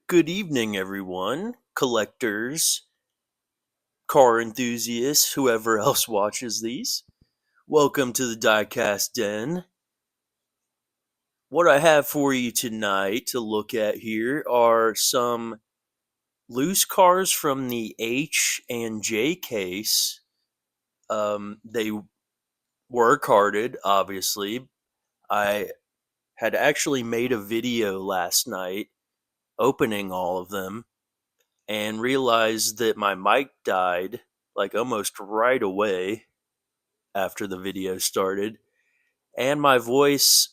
Good evening, everyone, collectors, car enthusiasts, whoever else watches these. Welcome to the DieCast Den. What I have for you tonight to look at here are some loose cars from the H and J case. They were carded, obviously. I had actually made a video last night opening all of them and realized that my mic died like almost right away after the video started. And my voice,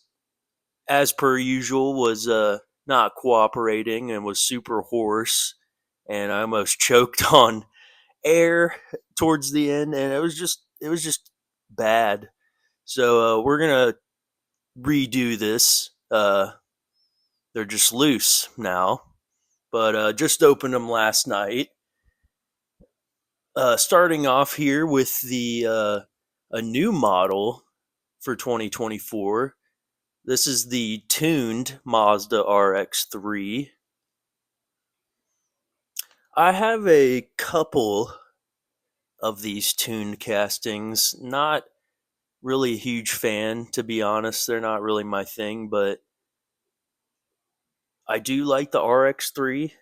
as per usual, was not cooperating and was super hoarse. And I almost choked on air towards the end, and it was just bad. So we're gonna redo this. They're just loose now, but just opened them last night. Starting off here with the a new model for 2024. This is the tuned Mazda RX-3. I have a couple of these tuned castings. Not really a huge fan, to be honest. They're not really my thing, but I do like the RX-3,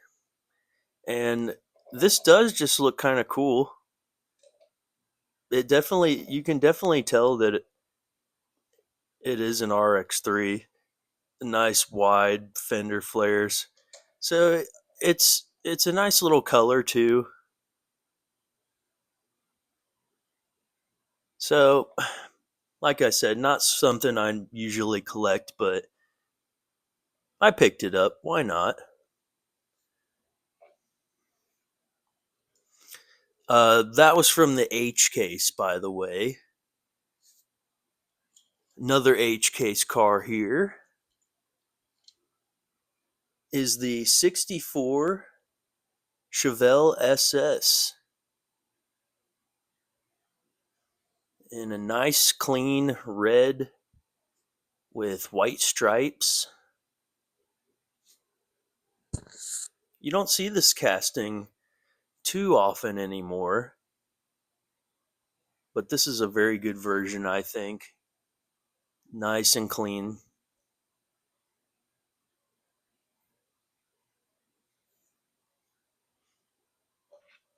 and this does just look kind of cool. You can definitely tell that it is an RX-3. Nice wide fender flares. So it's a nice little color too. So like I said, not something I usually collect, but I picked it up. Why not? That was from the H case, by the way. Another H case car here is the 64 Chevelle SS in a nice clean red with white stripes. You don't see this casting too often anymore, but this is a very good version, I think. Nice and clean.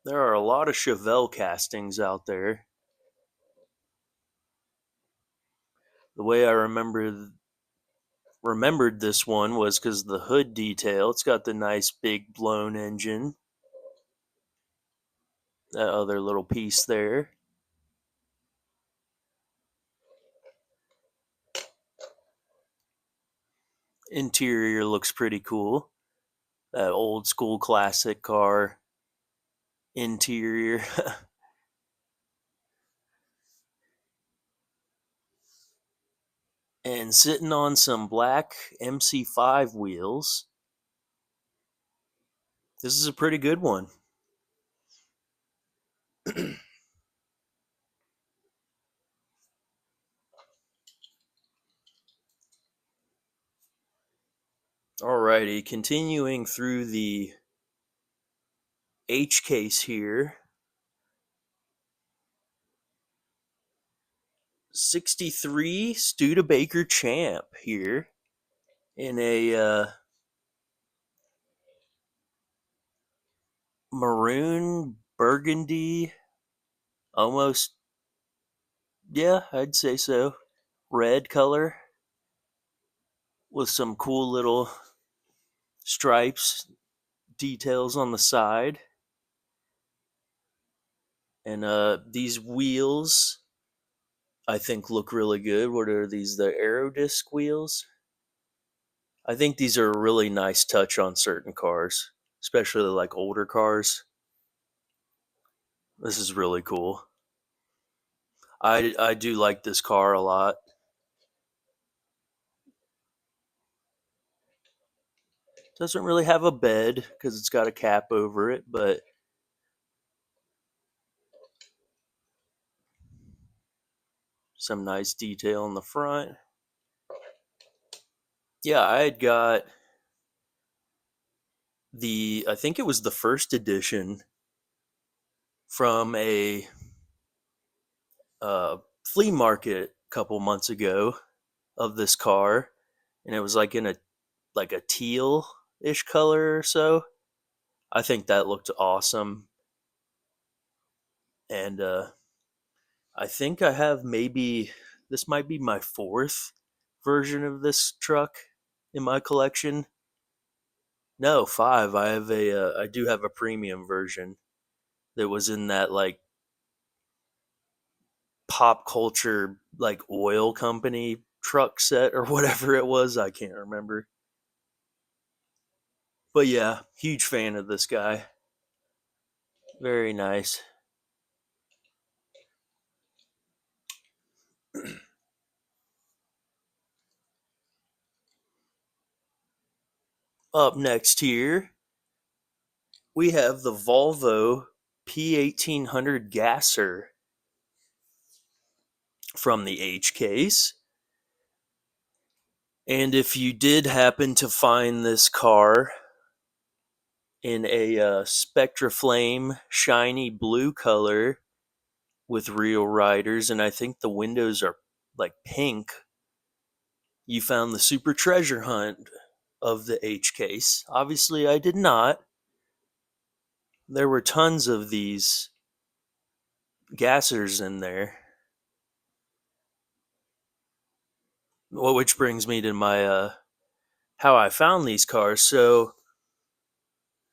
There are a lot of Chevelle castings out there. The way I remembered this one was because the hood detail. It's got the nice big blown engine. That other little piece there. Interior looks pretty cool. That old school classic car interior. And sitting on some black MC5 wheels. This is a pretty good one. Alrighty, continuing through the H case here. 63 Studebaker Champ here in a maroon burgundy, almost, yeah, I'd say so, red color with some cool little stripes, details on the side. And these wheels, I think, look really good. What are these? The Aerodisc wheels? I think these are a really nice touch on certain cars, especially like older cars. This is really cool. I do like this car a lot. Doesn't really have a bed because it's got a cap over it, but some nice detail in the front. Yeah, I had got I think it was the first edition from a uh, flea market a couple months ago of this car, and it was like in a teal ish color or so. I think that looked awesome, and I think I have maybe this might be my fourth version of this truck in my collection. No, five. I do have a premium version that was in that like pop culture like oil company truck set or whatever it was. I can't remember. But yeah, huge fan of this guy. Very nice. Up next here, we have the Volvo P1800 Gasser from the H case. And if you did happen to find this car in a Spectra Flame shiny blue color with real riders, and I think the windows are like pink, you found the super treasure hunt of the H case. Obviously, I did not. There were tons of these gassers in there. Well, which brings me to my how I found these cars. So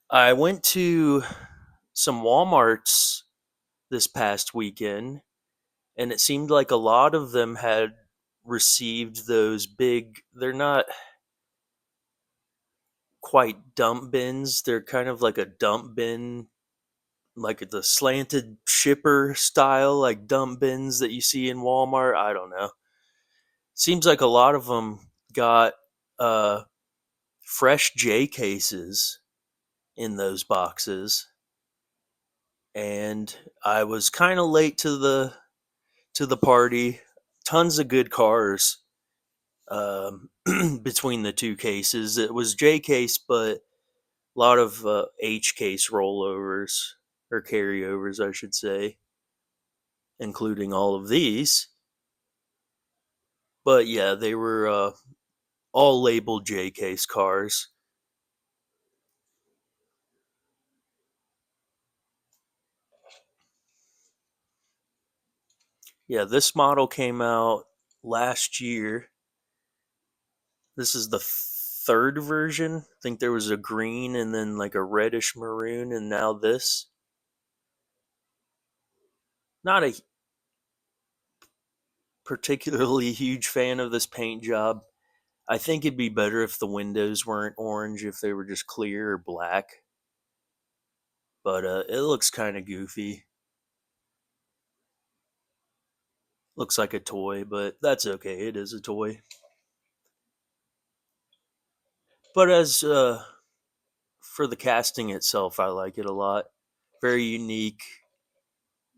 I went to some WalMarts this past weekend, and it seemed like a lot of them had received those big. They're not quite dump bins. They're kind of like a dump bin, like the slanted shipper style, like dump bins that you see in Walmart. I don't know. Seems like a lot of them got uh, fresh J cases in those boxes, and I was kind of late to the party. Tons of good cars between the two cases. It was J case, but a lot of H case rollovers or carryovers, I should say, including all of these. But yeah, they were all labeled J case cars. Yeah, this model came out last year. This is the third version. I think there was a green and then like a reddish maroon, and now this. Not a particularly huge fan of this paint job. I think it'd be better if the windows weren't orange, if they were just clear or black. But it looks kind of goofy. Looks like a toy, but that's okay. It is a toy. But as for the casting itself, I like it a lot. Very unique.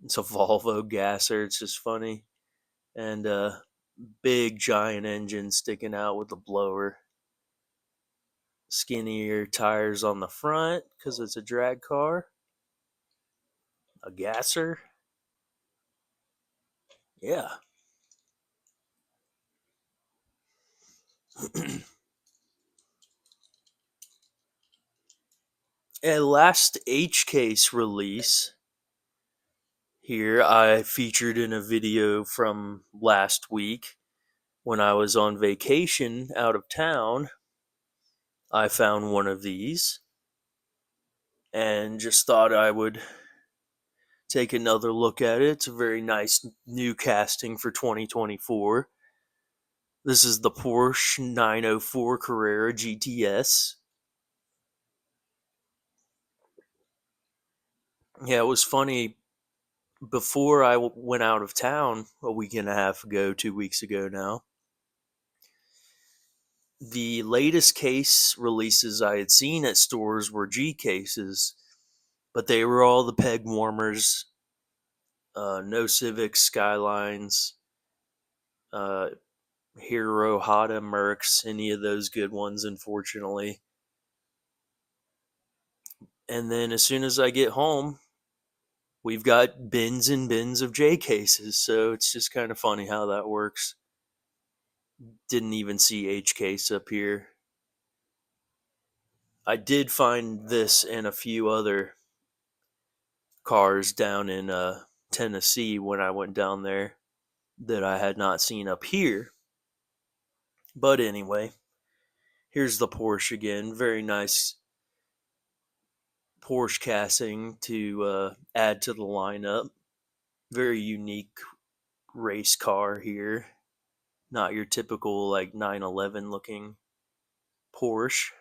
It's a Volvo gasser. It's just funny. And big giant engine sticking out with the blower. Skinnier tires on the front because it's a drag car. A gasser. Yeah. A last H case release here I featured in a video from last week when I was on vacation out of town. I found one of these and just thought I would take another look at it. It's a very nice new casting for 2024. This is the Porsche 904 Carrera GTS. Yeah, it was funny. Before I went out of town a week and a half ago, 2 weeks ago now, the latest case releases I had seen at stores were G cases, but they were all the peg warmers, no Civics, Skylines, uh, Hero, Hada, Mercs, any of those good ones, unfortunately. And then as soon as I get home, we've got bins and bins of J cases. So it's just kind of funny how that works. Didn't even see H case up here. I did find this and a few other cars down in Tennessee when I went down there that I had not seen up here. But anyway, here's the Porsche again. Very nice Porsche casting to add to the lineup. Very unique race car here. Not your typical like 911 looking Porsche.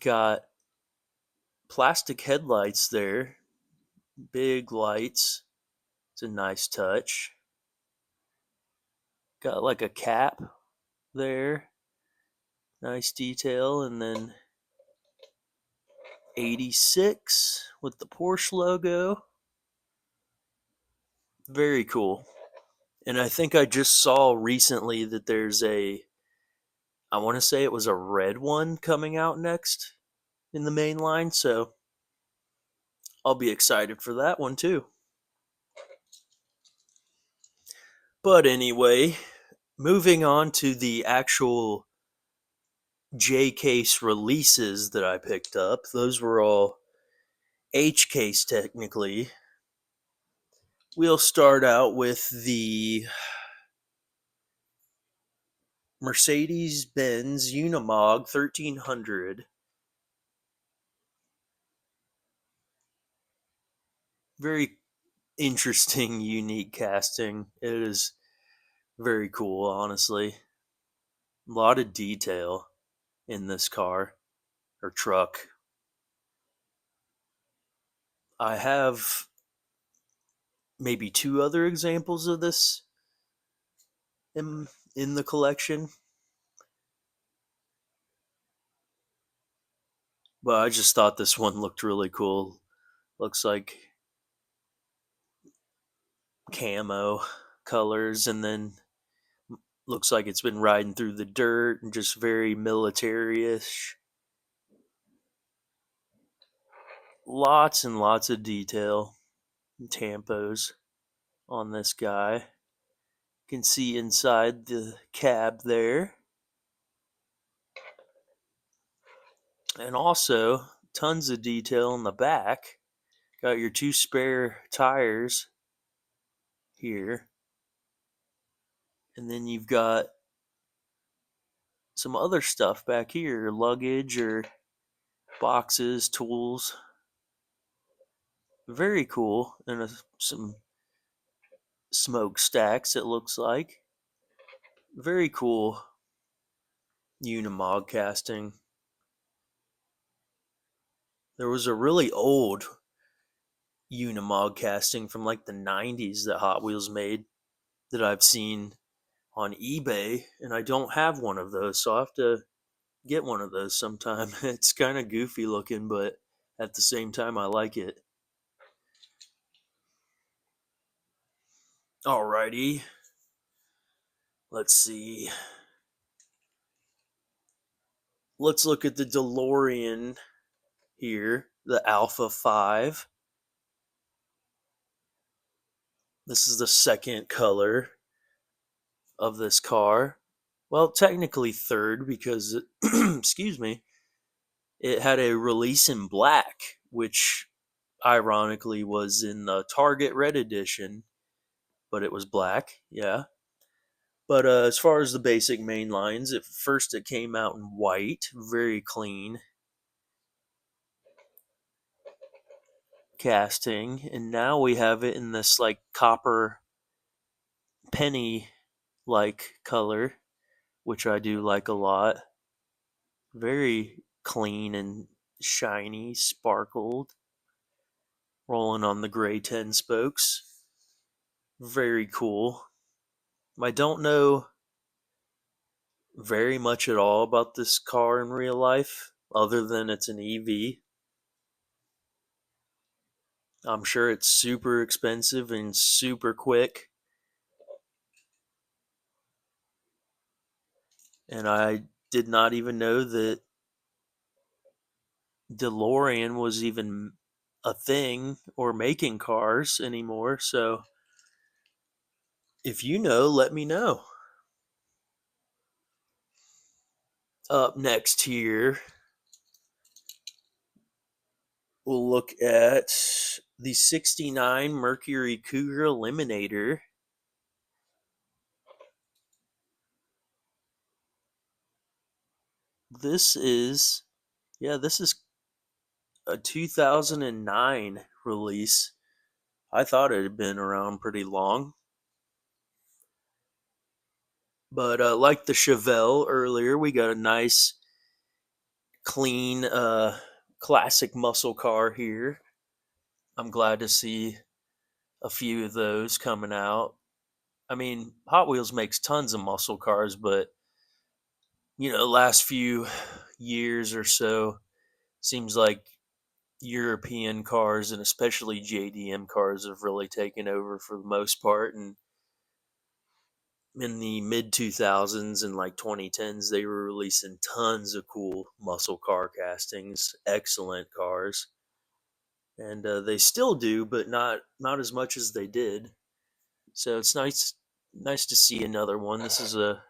Got plastic headlights there. Big lights. It's a nice touch. Got like a cap there. Nice detail. And then 86 with the Porsche logo. Very cool. And I think I just saw recently that there's I want to say it was a red one coming out next in the main line. So I'll be excited for that one too. But anyway, moving on to the actual J case releases that I picked up. Those were all H case technically. We'll start out with the Mercedes Benz Unimog 1300. Very interesting, unique casting. It is very cool, honestly. A lot of detail in this car or truck. I have maybe two other examples of this in the collection, but I just thought this one looked really cool. Looks like camo colors, and then looks like it's been riding through the dirt and just very military-ish. Lots and lots of detail and tampos on this guy. You can see inside the cab there. And also tons of detail in the back. Got your two spare tires here. And then you've got some other stuff back here, luggage or boxes, tools. Very cool. And some smokestacks, it looks like. Very cool Unimog casting. There was a really old Unimog casting from like the 90s that Hot Wheels made that I've seen on eBay, and I don't have one of those, so I'll have to get one of those sometime. It's kind of goofy looking, but at the same time, I like it. Alrighty, let's see. Let's look at the DeLorean here, the Alpha 5. This is the second color of this car. Well, technically third because, excuse me, it had a release in black, which ironically was in the Target Red Edition, but it was black, yeah. But as far as the basic main lines, at first it came out in white, very clean casting, and now we have it in this like copper penny like color, which I do like a lot. Very clean and shiny, sparkled, rolling on the gray 10 spokes. Very cool. I don't know very much at all about this car in real life, other than it's an EV. I'm sure it's super expensive and super quick. And I did not even know that DeLorean was even a thing or making cars anymore. So if you know, let me know. Up next here, we'll look at the 69 Mercury Cougar Eliminator. This is, yeah, this is a 2009 release. I thought it had been around pretty long. But like the Chevelle earlier, we got a nice, clean, classic muscle car here. I'm glad to see a few of those coming out. I mean, Hot Wheels makes tons of muscle cars, but last few years or so seems like European cars and especially JDM cars have really taken over for the most part. And in the mid 2000s and like 2010s, they were releasing tons of cool muscle car castings, excellent cars, and they still do, but not as much as they did. So it's nice to see another one. This is a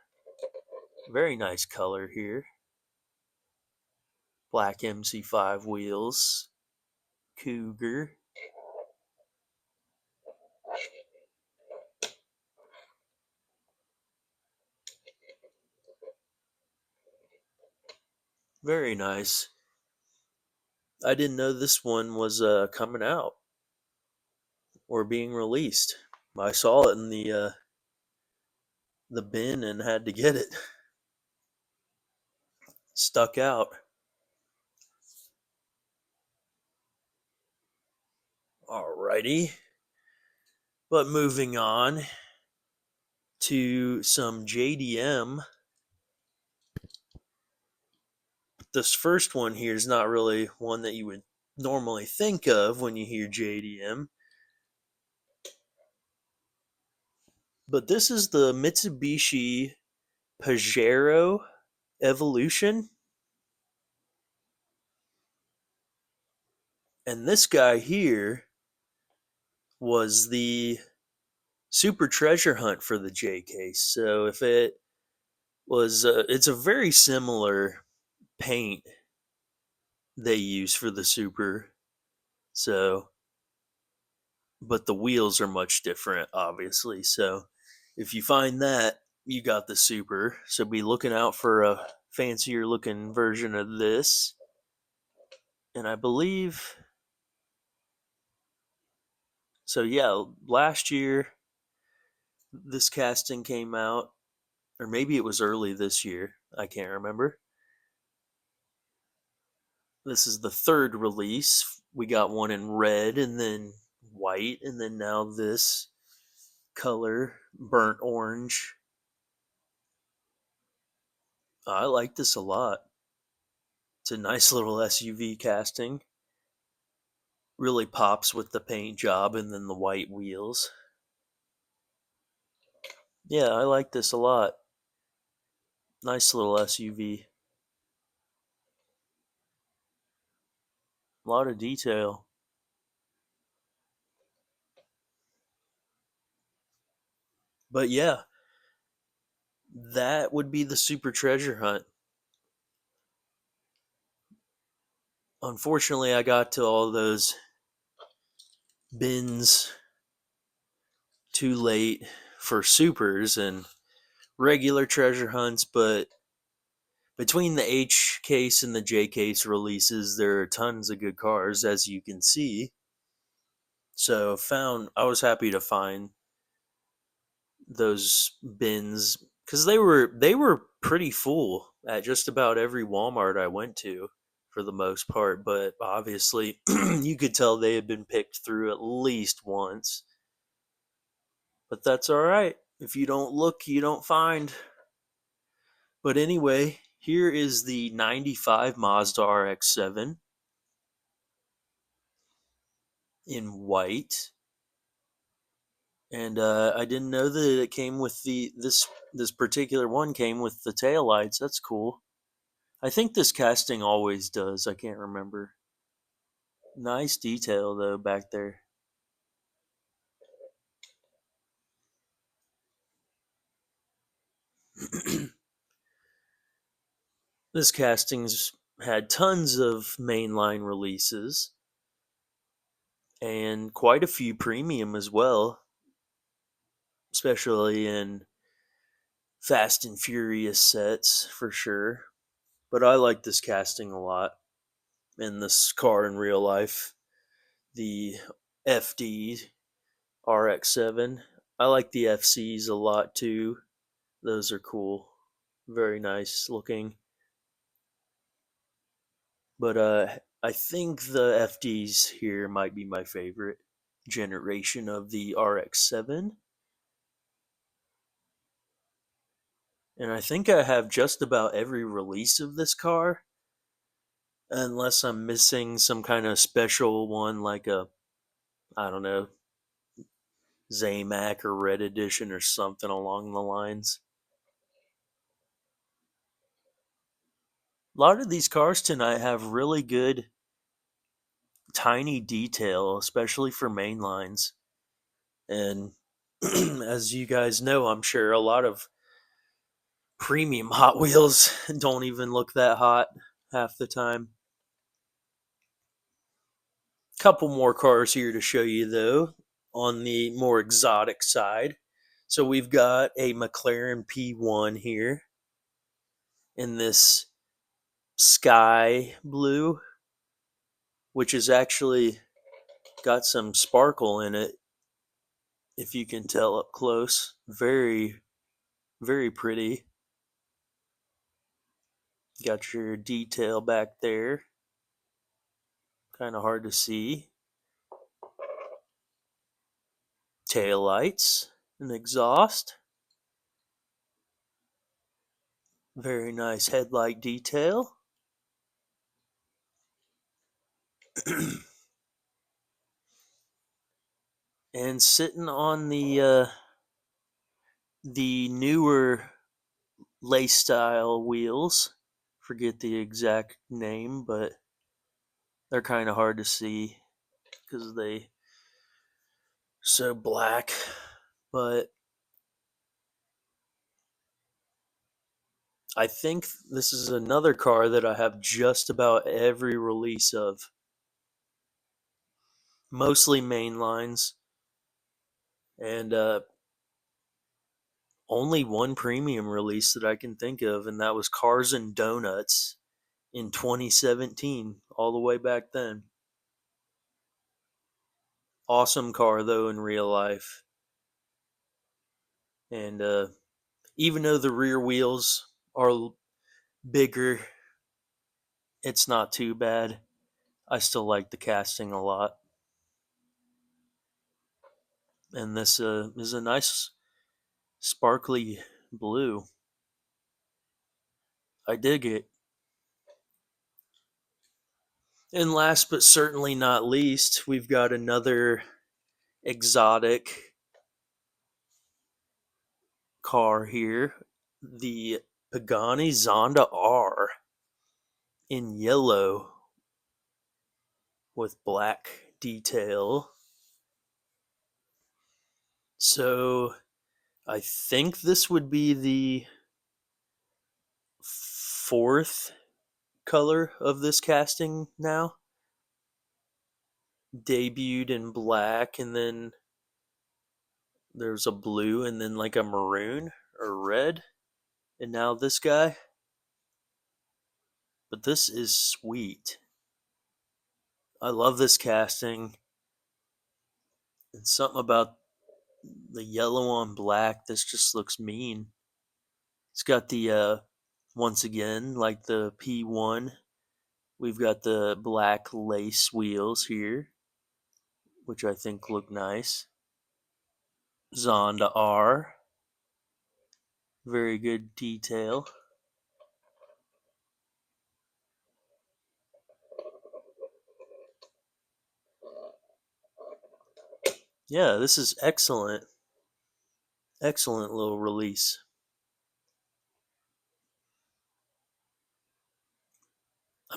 very nice color here. Black MC5 wheels, Cougar. Very nice. I didn't know this one was coming out or being released. I saw it in the bin and had to get it. Stuck out. Alrighty. But moving on to some JDM. This first one here is not really one that you would normally think of when you hear JDM. But this is the Mitsubishi Pajero Evolution. And this guy here was the super treasure hunt for the J case. So if it was, it's a very similar paint they use for the super. So, but the wheels are much different, obviously. So if you find that, you got the super. So be looking out for a fancier looking version of this. And I believe, so yeah, last year this casting came out, or maybe it was early this year. I can't remember. This is the third release. We got one in red and then white, and then now this color, burnt orange. I like this a lot. It's a nice little SUV casting. Really pops with the paint job and then the white wheels. Yeah, I like this a lot. Nice little SUV. A lot of detail. But yeah, that would be the super treasure hunt. Unfortunately, I got to all those bins too late for supers and regular treasure hunts, but between the H case and the J case releases, there are tons of good cars, as you can see. So I was happy to find those bins because they were pretty full at just about every Walmart I went to for the most part. But obviously, you could tell they had been picked through at least once. But that's all right. If you don't look, you don't find. But anyway, here is the 95 Mazda RX-7 in white. And I didn't know that it came with this particular one came with the tail lights. That's cool. I think this casting always does. I can't remember. Nice detail though back there. This casting's had tons of mainline releases and quite a few premium as well, especially in Fast and Furious sets for sure. But I like this casting a lot in this car in real life. The FD RX-7. I like the FCs a lot too. Those are cool. Very nice looking. But I think the FDs here might be my favorite generation of the RX-7. And I think I have just about every release of this car, unless I'm missing some kind of special one like a, I don't know, Zamac or Red Edition or something along the lines. A lot of these cars tonight have really good tiny detail, especially for main lines. And as you guys know, I'm sure a lot of premium Hot Wheels don't even look that hot half the time. Couple more cars here to show you though on the more exotic side. So we've got a McLaren P1 here in this sky blue, which has actually got some sparkle in it if you can tell up close. Very, very pretty. Got your detail back there. Kind of hard to see. Tail lights and exhaust. Very nice headlight detail. And sitting on the newer lace style wheels. Forget the exact name, but they're kind of hard to see because they so black. But I think this is another car that I have just about every release of. Mostly main lines, and only one premium release that I can think of, and that was Cars and Donuts in 2017, all the way back then. Awesome car though in real life, and even though the rear wheels are bigger, it's not too bad. I still like the casting a lot, and this is a nice sparkly blue. I dig it. And last but certainly not least, we've got another exotic car here, the Pagani Zonda R in yellow with black detail. So I think this would be the fourth color of this casting now. Debuted in black, and then there's a blue, and then like a maroon or red, and now this guy. But this is sweet. I love this casting. And something about the yellow on black, this just looks mean. It's got the once again, like the P1, we've got the black lace wheels here, which I think look nice. Zonda R, very good detail. Yeah, this is excellent. Excellent little release.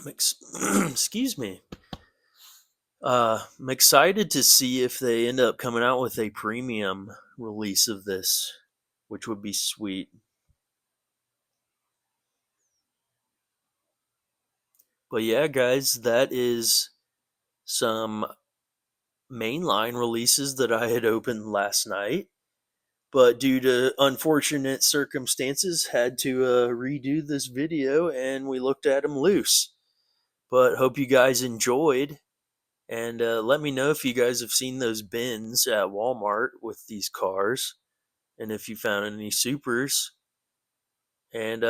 Excuse me. I'm excited to see if they end up coming out with a premium release of this, which would be sweet. But yeah, guys, that is some mainline releases that I had opened last night. But due to unfortunate circumstances, had to redo this video, and we looked at them loose. But hope you guys enjoyed, and let me know if you guys have seen those bins at Walmart with these cars, and if you found any supers. And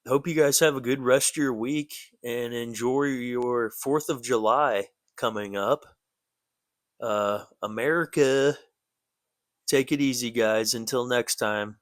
hope you guys have a good rest of your week and enjoy your 4th of July coming up. America, take it easy, guys. Until next time.